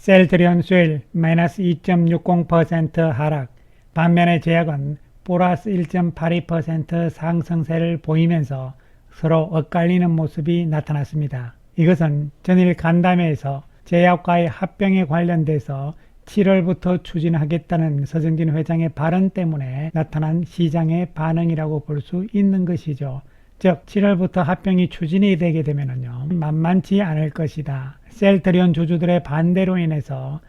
셀트리온 수요일 마이너스 2.60% 하락, 반면에 제약은 플러스 1.82% 상승세를 보이면서 서로 엇갈리는 모습이 나타났습니다. 이것은 전일 간담회에서 제약과의 합병에 관련돼서 7월부터 추진하겠다는 서정진 회장의 발언 때문에 나타난 시장의 반응이라고 볼 수 있는 것이죠. 즉 7월부터 합병이 추진이 되게 되면요 만만치 않을 것이다. 셀트리온 주주들의 반대로 인해서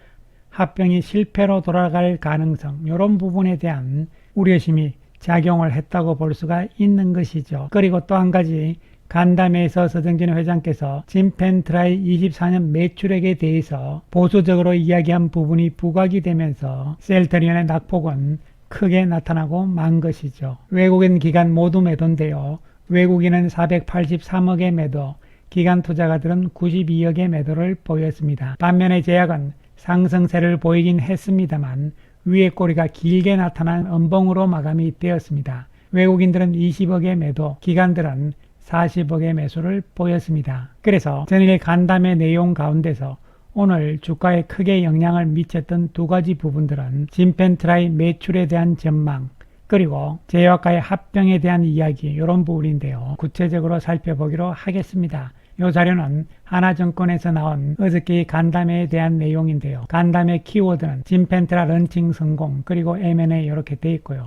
합병이 실패로 돌아갈 가능성, 이런 부분에 대한 우려심이 작용을 했다고 볼 수가 있는 것이죠. 그리고 또 한 가지, 간담회에서 서정진 회장께서 진펜트라의 24년 매출액에 대해서 보수적으로 이야기한 부분이 부각이 되면서 셀트리온의 낙폭은 크게 나타나고 만 것이죠. 외국인 기관 모두 매도인데요. 외국인은 483억의 매도, 기관 투자가들은 92억의 매도를 보였습니다. 반면에 제약은 상승세를 보이긴 했습니다만 위에 꼬리가 길게 나타난 음봉으로 마감이 되었습니다. 외국인들은 20억의 매도, 기관들은 40억의 매수를 보였습니다. 그래서 전일 간담회 내용 가운데서 오늘 주가에 크게 영향을 미쳤던 두 가지 부분들은 진펜트라의 매출에 대한 전망, 그리고 제약과의 합병에 대한 이야기, 이런 부분인데요. 구체적으로 살펴보기로 하겠습니다. 이 자료는 하나증권에서 나온 어저께 간담회에 대한 내용인데요. 간담회 키워드는 진펜트라 런칭 성공, 그리고 M&A 이렇게 되어 있고요.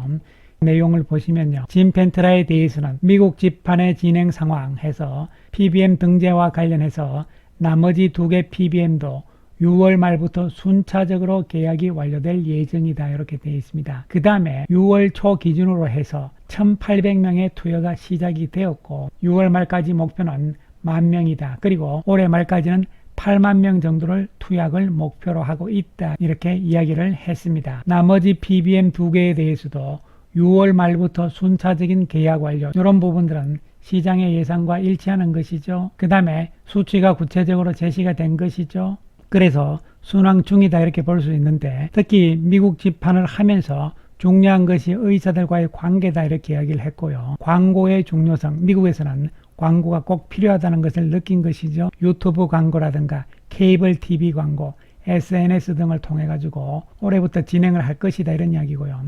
내용을 보시면요. 진펜트라에 대해서는 미국 집판의 진행 상황 해서 PBM 등재와 관련해서 나머지 두 개 PBM도 6월 말부터 순차적으로 계약이 완료될 예정이다, 이렇게 되어 있습니다. 그 다음에 6월 초 기준으로 해서 1,800명의 투여가 시작이 되었고 6월 말까지 목표는 10,000명이다. 그리고 올해 말까지는 8만 명 정도를 투약을 목표로 하고 있다, 이렇게 이야기를 했습니다. 나머지 PBM 두 개에 대해서도 6월 말부터 순차적인 계약 완료, 이런 부분들은 시장의 예상과 일치하는 것이죠. 그 다음에 수치가 구체적으로 제시가 된 것이죠. 그래서 순항 중이다, 이렇게 볼 수 있는데, 특히 미국 집판을 하면서 중요한 것이 의사들과의 관계다, 이렇게 이야기를 했고요. 광고의 중요성, 미국에서는 광고가 꼭 필요하다는 것을 느낀 것이죠. 유튜브 광고라든가 케이블 TV 광고, SNS 등을 통해 가지고 올해부터 진행을 할 것이다, 이런 이야기고요.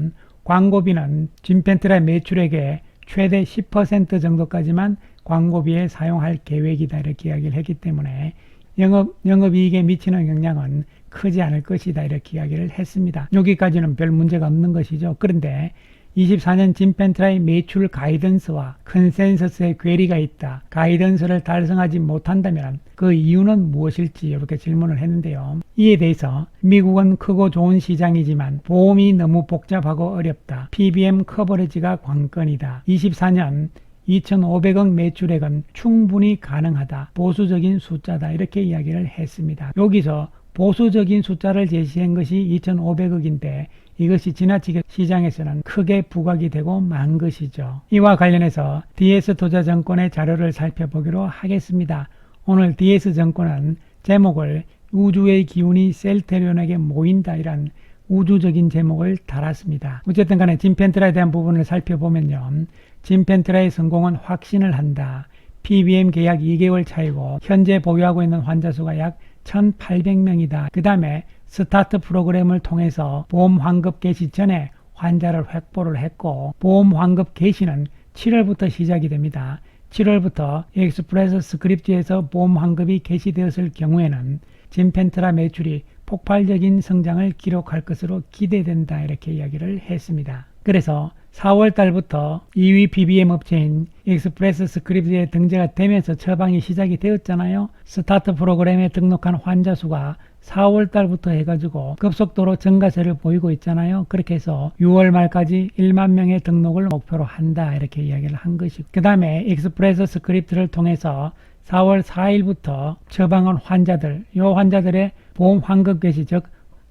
광고비는 진펜트라 매출액의 최대 10% 정도까지만 광고비에 사용할 계획이다, 이렇게 이야기를 했기 때문에 영업이익에 미치는 영향은 크지 않을 것이다, 이렇게 이야기를 했습니다. 여기까지는 별 문제가 없는 것이죠. 그런데 24년 진펜트라의 매출 가이던스와 컨센서스의 괴리가 있다. 가이던스를 달성하지 못한다면 그 이유는 무엇일지 이렇게 질문을 했는데요. 이에 대해서 미국은 크고 좋은 시장이지만 보험이 너무 복잡하고 어렵다. PBM 커버리지가 관건이다. 24년 2,500억 매출액은 충분히 가능하다. 보수적인 숫자다, 이렇게 이야기를 했습니다. 여기서 보수적인 숫자를 제시한 것이 2,500억인데 이것이 지나치게 시장에서는 크게 부각이 되고 만 것이죠. 이와 관련해서 DS투자증권의 자료를 살펴보기로 하겠습니다. 오늘 DS증권은 제목을 우주의 기운이 셀트리온에게 모인다, 이런 우주적인 제목을 달았습니다. 어쨌든 간에 진펜트라에 대한 부분을 살펴보면요. 진펜트라의 성공은 확신을 한다. PBM 계약 2개월 차이고 현재 보유하고 있는 환자 수가 약 1,800명이다. 그 다음에 스타트 프로그램을 통해서 보험 환급 개시 전에 환자를 확보를 했고 보험 환급 개시는 7월부터 시작이 됩니다. 7월부터 익스프레스 스크립트에서 보험 환급이 개시되었을 경우에는 진펜트라 매출이 폭발적인 성장을 기록할 것으로 기대된다, 이렇게 이야기를 했습니다. 그래서 4월 달부터 2위 PBM 업체인 익스프레스 스크립트에 등재가 되면서 처방이 시작이 되었잖아요. 스타트 프로그램에 등록한 환자 수가 4월 달부터 해가지고 급속도로 증가세를 보이고 있잖아요. 그렇게 해서 6월 말까지 1만 명의 등록을 목표로 한다, 이렇게 이야기를 한 것이고, 그 다음에 익스프레스 스크립트를 통해서 4월 4일부터 처방한 환자들, 이 환자들의 보험 환급 개시, 즉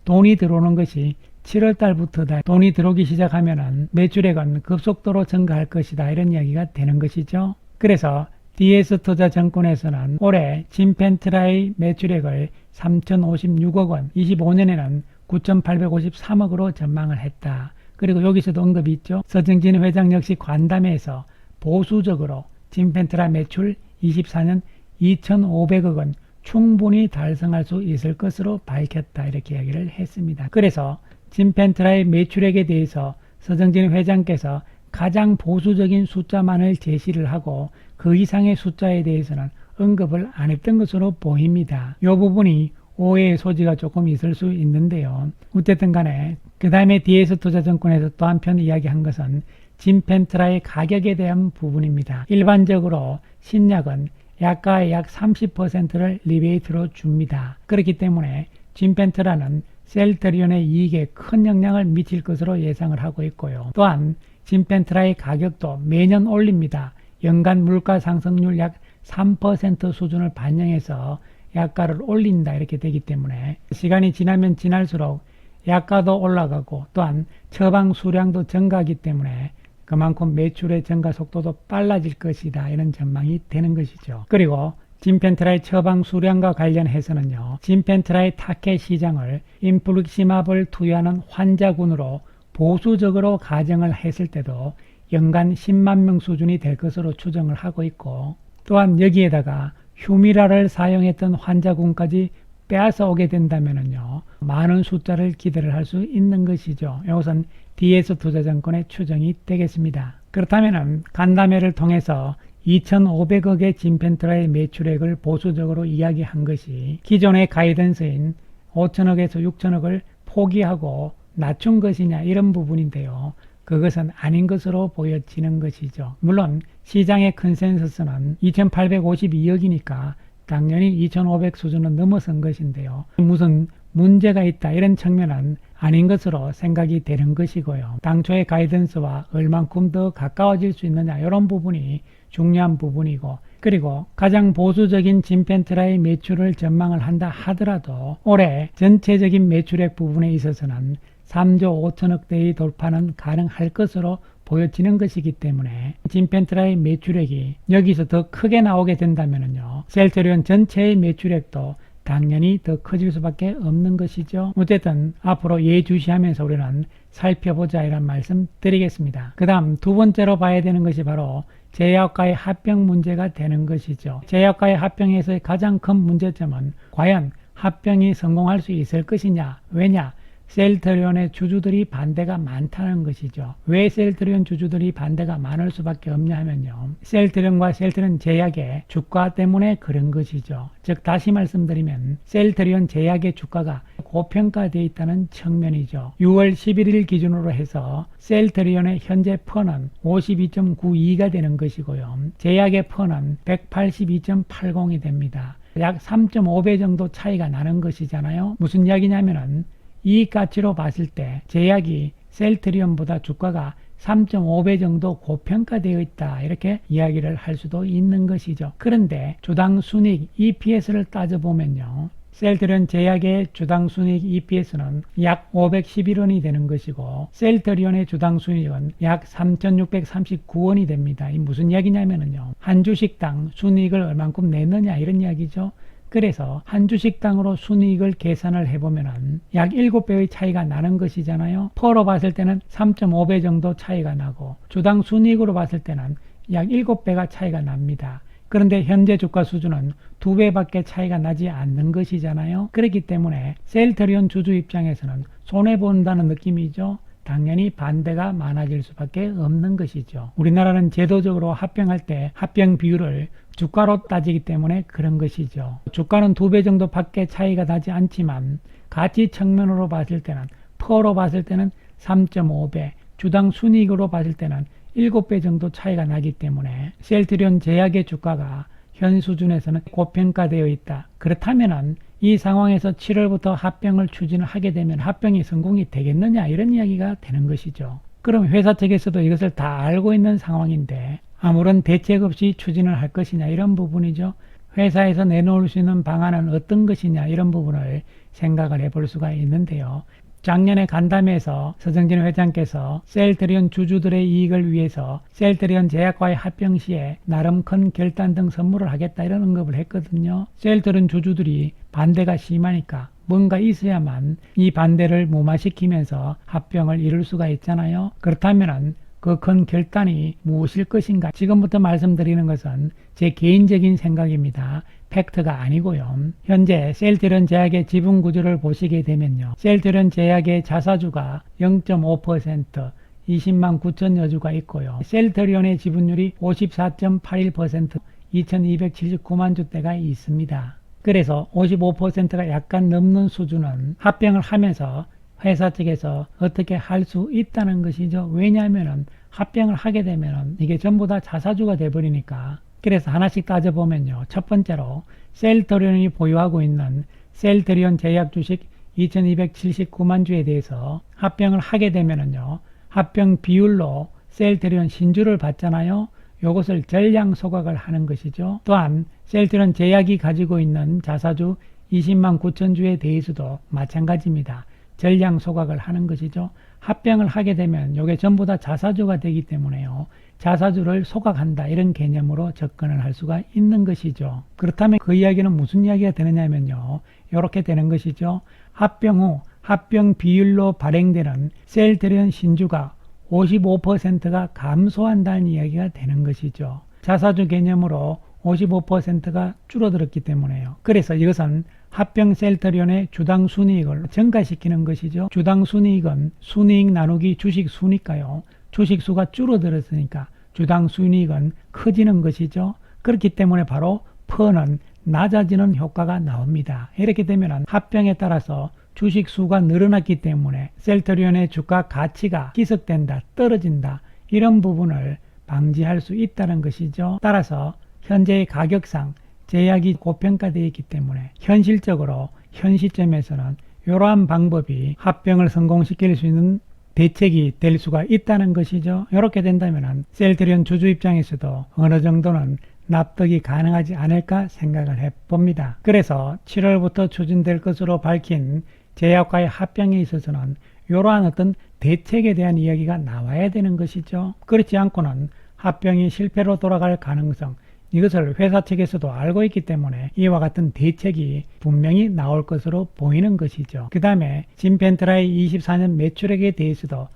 돈이 들어오는 것이 7월 달부터다. 돈이 들어오기 시작하면은 매출액은 급속도로 증가할 것이다, 이런 이야기가 되는 것이죠. 그래서 DS투자증권에서는 올해 진펜트라의 매출액을 3,056억 원, 25년에는 9,853억으로 전망을 했다. 그리고 여기서도 언급이 있죠. 서정진 회장 역시 간담회에서 보수적으로 진펜트라 매출 24년 2,500억 원, 충분히 달성할 수 있을 것으로 밝혔다. 이렇게 이야기를 했습니다. 그래서 진펜트라의 매출액에 대해서 서정진 회장께서 가장 보수적인 숫자만을 제시를 하고 그 이상의 숫자에 대해서는 언급을 안 했던 것으로 보입니다. 이 부분이 오해의 소지가 조금 있을 수 있는데요. 어쨌든 간에 그 다음에 DS투자증권에서 또 한편 이야기한 것은 진펜트라의 가격에 대한 부분입니다. 일반적으로 신약은 약가의 약 30%를 리베이트로 줍니다. 그렇기 때문에 진펜트라는 셀트리온의 이익에 큰 영향을 미칠 것으로 예상을 하고 있고요. 또한 진펜트라의 가격도 매년 올립니다. 연간 물가 상승률 약 3% 수준을 반영해서 약가를 올린다 이렇게 되기 때문에 시간이 지나면 지날수록 약가도 올라가고 또한 처방 수량도 증가하기 때문에 그만큼 매출의 증가 속도도 빨라질 것이다 이런 전망이 되는 것이죠. 그리고 진펜트라의 처방 수량과 관련해서는요. 진펜트라의 타켓 시장을 인플루엑시맙을 투여하는 환자군으로 보수적으로 가정을 했을 때도 연간 10만 명 수준이 될 것으로 추정을 하고 있고 또한 여기에다가 휴미라를 사용했던 환자군까지 빼앗아 오게 된다면요 많은 숫자를 기대를 할 수 있는 것이죠. 이것은 DS투자증권의 추정이 되겠습니다. 그렇다면 간담회를 통해서 2,500억의 진펜트라의 매출액을 보수적으로 이야기한 것이 기존의 가이던스인 5천억에서 6천억을 포기하고 낮춘 것이냐 이런 부분인데요. 그것은 아닌 것으로 보여지는 것이죠. 물론 시장의 컨센서스는 2,852억이니까 당연히 2,500 수준은 넘어선 것인데요. 무슨 문제가 있다 이런 측면은 아닌 것으로 생각이 되는 것이고요. 당초의 가이던스와 얼만큼 더 가까워질 수 있느냐 이런 부분이 중요한 부분이고 그리고 가장 보수적인 진펜트라의 매출을 전망을 한다 하더라도 올해 전체적인 매출액 부분에 있어서는 3조 5천억대의 돌파는 가능할 것으로 보여지는 것이기 때문에 진펜트라의 매출액이 여기서 더 크게 나오게 된다면요 셀트리온 전체의 매출액도 당연히 더 커질 수밖에 없는 것이죠. 어쨌든 앞으로 예주시하면서 우리는 살펴보자 이런 말씀 드리겠습니다. 그 다음 두 번째로 봐야 되는 것이 바로 제약과의 합병 문제가 되는 것이죠. 제약과의 합병에서의 가장 큰 문제점은 과연 합병이 성공할 수 있을 것이냐. 왜냐? 셀트리온의 주주들이 반대가 많다는 것이죠. 왜 셀트리온 주주들이 반대가 많을 수밖에 없냐 하면요. 셀트리온과 셀트리온 제약의 주가 때문에 그런 것이죠. 즉 다시 말씀드리면 셀트리온 제약의 주가가 고평가되어 있다는 측면이죠. 6월 11일 기준으로 해서 셀트리온의 현재 펀은 52.92가 되는 것이고요. 제약의 펀은 182.80이 됩니다. 약 3.5배 정도 차이가 나는 것이잖아요. 무슨 이야기냐면은 이 가치로 봤을 때 제약이 셀트리온보다 주가가 3.5배 정도 고평가되어 있다 이렇게 이야기를 할 수도 있는 것이죠. 그런데 주당 순이익 EPS를 따져보면요. 셀트리온 제약의 주당 순이익 EPS는 약 511원이 되는 것이고 셀트리온의 주당 순이익은 약 3,639원이 됩니다. 이 무슨 이야기냐면요. 한 주식당 순이익을 얼만큼 냈느냐 이런 이야기죠. 그래서 한 주식당으로 순이익을 계산을 해보면 약 7배의 차이가 나는 것이잖아요. 퍼로 봤을 때는 3.5배 정도 차이가 나고 주당 순이익으로 봤을 때는 약 7배가 차이가 납니다. 그런데 현재 주가 수준은 2배밖에 차이가 나지 않는 것이잖아요. 그렇기 때문에 셀트리온 주주 입장에서는 손해본다는 느낌이죠. 당연히 반대가 많아질 수밖에 없는 것이죠. 우리나라는 제도적으로 합병할 때 합병 비율을 주가로 따지기 때문에 그런 것이죠. 주가는 2배 정도 밖에 차이가 나지 않지만 가치 측면으로 봤을 때는 퍼로 봤을 때는 3.5배, 주당 순이익으로 봤을 때는 7배 정도 차이가 나기 때문에 셀트리온 제약의 주가가 현 수준에서는 고평가되어 있다. 그렇다면은 이 상황에서 7월부터 합병을 추진을 하게 되면 합병이 성공이 되겠느냐 이런 이야기가 되는 것이죠. 그럼 회사 측에서도 이것을 다 알고 있는 상황인데 아무런 대책 없이 추진을 할 것이냐 이런 부분이죠. 회사에서 내놓을 수 있는 방안은 어떤 것이냐 이런 부분을 생각을 해볼 수가 있는데요. 작년에 간담회에서 서정진 회장께서 셀트리온 주주들의 이익을 위해서 셀트리온 제약과의 합병 시에 나름 큰 결단 등 선물을 하겠다 이런 언급을 했거든요. 셀트리온 주주들이 반대가 심하니까 뭔가 있어야만 이 반대를 무마시키면서 합병을 이룰 수가 있잖아요. 그렇다면 그 큰 결단이 무엇일 것인가? 지금부터 말씀드리는 것은 제 개인적인 생각입니다. 팩트가 아니고요. 현재 셀트리온 제약의 지분 구조를 보시게 되면요. 셀트리온 제약의 자사주가 0.5%, 20만 9천여 주가 있고요. 셀트리온의 지분율이 54.81%, 2279만 주대가 있습니다. 그래서 55%가 약간 넘는 수준은 합병을 하면서 회사 측에서 어떻게 할 수 있다는 것이죠. 왜냐하면 합병을 하게 되면 이게 전부 다 자사주가 돼버리니까. 그래서 하나씩 따져보면요. 첫 번째로 셀트리온이 보유하고 있는 셀트리온 제약 주식 2279만 주에 대해서 합병을 하게 되면요. 합병 비율로 셀트리온 신주를 받잖아요. 이것을 전량 소각을 하는 것이죠. 또한 셀트리온 제약이 가지고 있는 자사주 20만 9천 주에 대해서도 마찬가지입니다. 전량 소각을 하는 것이죠. 합병을 하게 되면 이게 전부 다 자사주가 되기 때문에요. 자사주를 소각한다 이런 개념으로 접근을 할 수가 있는 것이죠. 그렇다면 그 이야기는 무슨 이야기가 되느냐면요. 이렇게 되는 것이죠. 합병 후 합병 비율로 발행되는 셀트리온 신주가 55%가 감소한다는 이야기가 되는 것이죠. 자사주 개념으로 55%가 줄어들었기 때문에요. 그래서 이것은 합병 셀트리온의 주당 순이익을 증가시키는 것이죠. 주당 순이익은 순이익 나누기 주식 수니까요. 주식 수가 줄어들었으니까 주당 순이익은 커지는 것이죠. 그렇기 때문에 바로 퍼는 낮아지는 효과가 나옵니다. 이렇게 되면 합병에 따라서 주식 수가 늘어났기 때문에 셀트리온의 주가 가치가 희석된다, 떨어진다 이런 부분을 방지할 수 있다는 것이죠. 따라서 현재의 가격상 제약이 고평가되어 있기 때문에 현실적으로 현 시점에서는 이러한 방법이 합병을 성공시킬 수 있는 대책이 될 수가 있다는 것이죠. 이렇게 된다면 셀트리온 주주 입장에서도 어느 정도는 납득이 가능하지 않을까 생각을 해봅니다. 그래서 7월부터 추진될 것으로 밝힌 제약과의 합병에 있어서는 이러한 어떤 대책에 대한 이야기가 나와야 되는 것이죠. 그렇지 않고는 합병이 실패로 돌아갈 가능성, 이것을 회사 측에서도 알고 있기 때문에 이와 같은 대책이 분명히 나올 것으로 보이는 것이죠. 그 다음에 진펜트라의 24년 매출액에 대해서도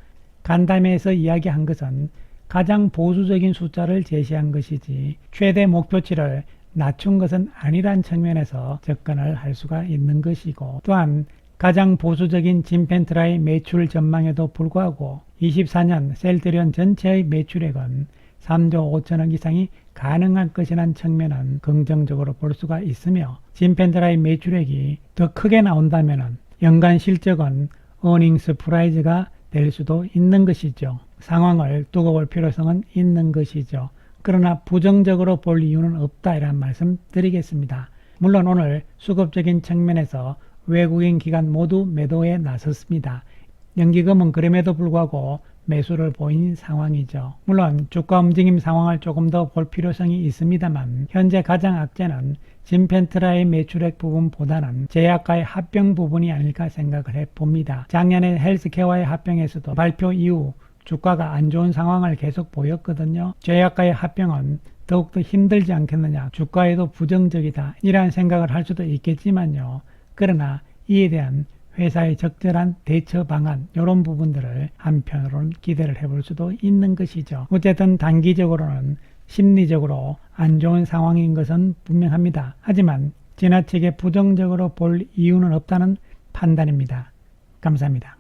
간담회에서 이야기한 것은 가장 보수적인 숫자를 제시한 것이지 최대 목표치를 낮춘 것은 아니란 측면에서 접근을 할 수가 있는 것이고, 또한 가장 보수적인 진펜트라의 매출 전망에도 불구하고 24년 셀트리온 전체의 매출액은 3조 5천억 이상이 가능한 것이라는 측면은 긍정적으로 볼 수가 있으며, 진펜트라의 매출액이 더 크게 나온다면 연간 실적은 어닝 서프라이즈가 될 수도 있는 것이죠. 상황을 두고 볼 필요성은 있는 것이죠. 그러나 부정적으로 볼 이유는 없다 이란 말씀 드리겠습니다. 물론 오늘 수급적인 측면에서 외국인 기관 모두 매도에 나섰습니다. 연기금은 그럼에도 불구하고 매수를 보인 상황이죠. 물론 주가 움직임 상황을 조금 더 볼 필요성이 있습니다만 현재 가장 악재는 진펜트라의 매출액 부분보다는 제약과의 합병 부분이 아닐까 생각을 해봅니다. 작년에 헬스케어와의 합병에서도 발표 이후 주가가 안 좋은 상황을 계속 보였거든요. 제약과의 합병은 더욱더 힘들지 않겠느냐, 주가에도 부정적이다 이러한 생각을 할 수도 있겠지만요. 그러나 이에 대한 회사의 적절한 대처 방안, 이런 부분들을 한편으로는 기대를 해볼 수도 있는 것이죠. 어쨌든 단기적으로는 심리적으로 안 좋은 상황인 것은 분명합니다. 하지만 지나치게 부정적으로 볼 이유는 없다는 판단입니다. 감사합니다.